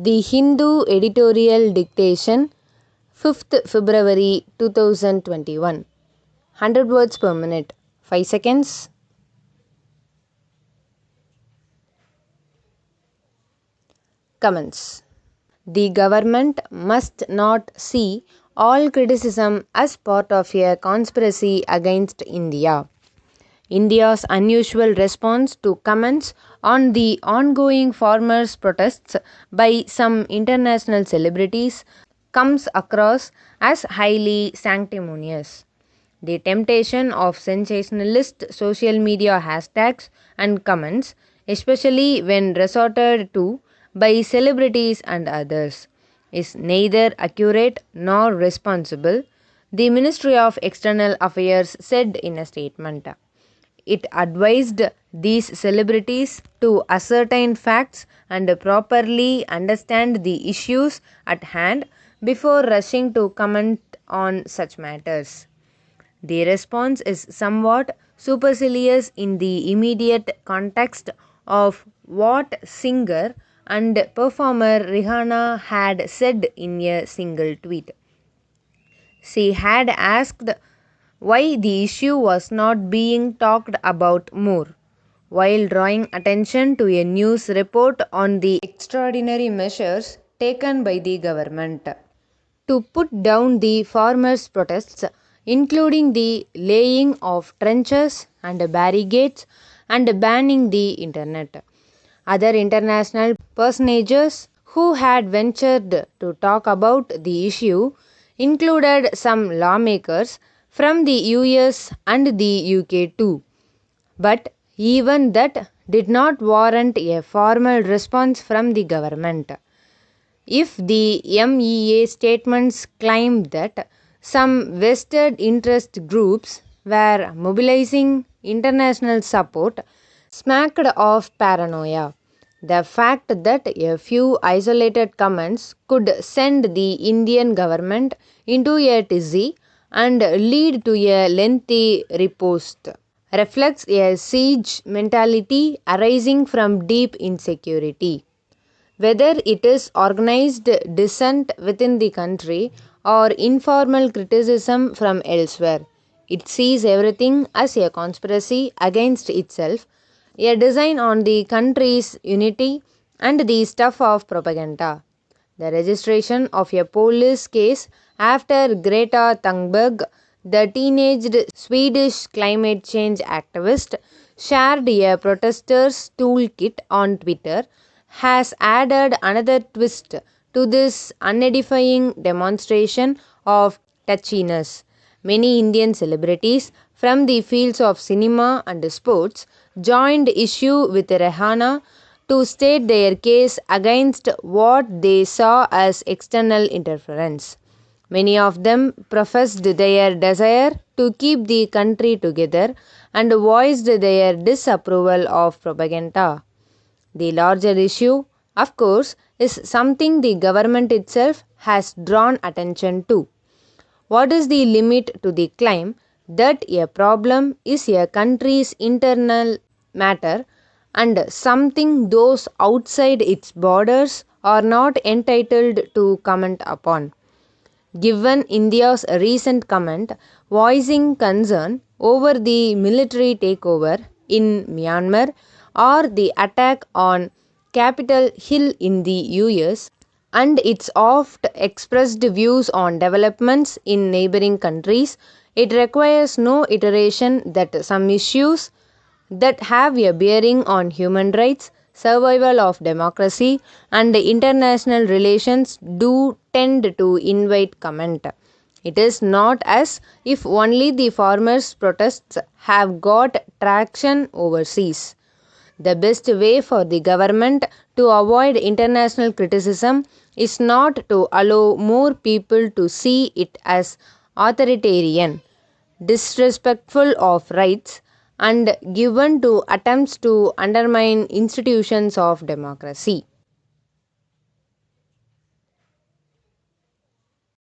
The Hindu Editorial Dictation, 5th February 2021. 100 words per minute. 5 seconds. Comments. The government must not see all criticism as part of a conspiracy against India. India's unusual response to comments on the ongoing farmers' protests by some international celebrities comes across as highly sanctimonious. The temptation of sensationalist social media hashtags and comments, especially when resorted to by celebrities and others, is neither accurate nor responsible, the Ministry of External Affairs said in a statement. It advised these celebrities to ascertain facts and properly understand the issues at hand before rushing to comment on such matters. The response is somewhat supercilious in the immediate context of what singer and performer Rihanna had said in a single tweet. She had asked why the issue was not being talked about more, while drawing attention to a news report on the extraordinary measures taken by the government to put down the farmers' protests, including the laying of trenches and barricades and banning the internet. Other international personages who had ventured to talk about the issue included some lawmakers from the US and the UK too. But even that did not warrant a formal response from the government. If the MEA statements claim that some vested interest groups were mobilizing international support, smacked of paranoia. The fact that a few isolated comments could send the Indian government into a tizzy and lead to a lengthy riposte reflects a siege mentality arising from deep insecurity. Whether it is organized dissent within the country or informal criticism from elsewhere, it sees everything as a conspiracy against itself, a design on the country's unity, and the stuff of propaganda. The registration of a police case after Greta Thunberg, the teenaged Swedish climate change activist, shared a protester's toolkit on Twitter, has added another twist to this unedifying demonstration of touchiness. Many Indian celebrities from the fields of cinema and sports joined issue with Rihanna to state their case against what they saw as external interference. Many of them professed their desire to keep the country together and voiced their disapproval of propaganda. The larger issue, of course, is something the government itself has drawn attention to. What is the limit to the claim that a problem is a country's internal matter and something those outside its borders are not entitled to comment upon? Given India's recent comment voicing concern over the military takeover in Myanmar or the attack on Capitol Hill in the US, and its oft expressed views on developments in neighboring countries, it requires no iteration that some issues that have a bearing on human rights, survival of democracy, and international relations do tend to invite comment. It is not as if only the farmers' protests have got traction overseas. The best way for the government to avoid international criticism is not to allow more people to see it as authoritarian, disrespectful of rights, and given to attempts to undermine institutions of democracy.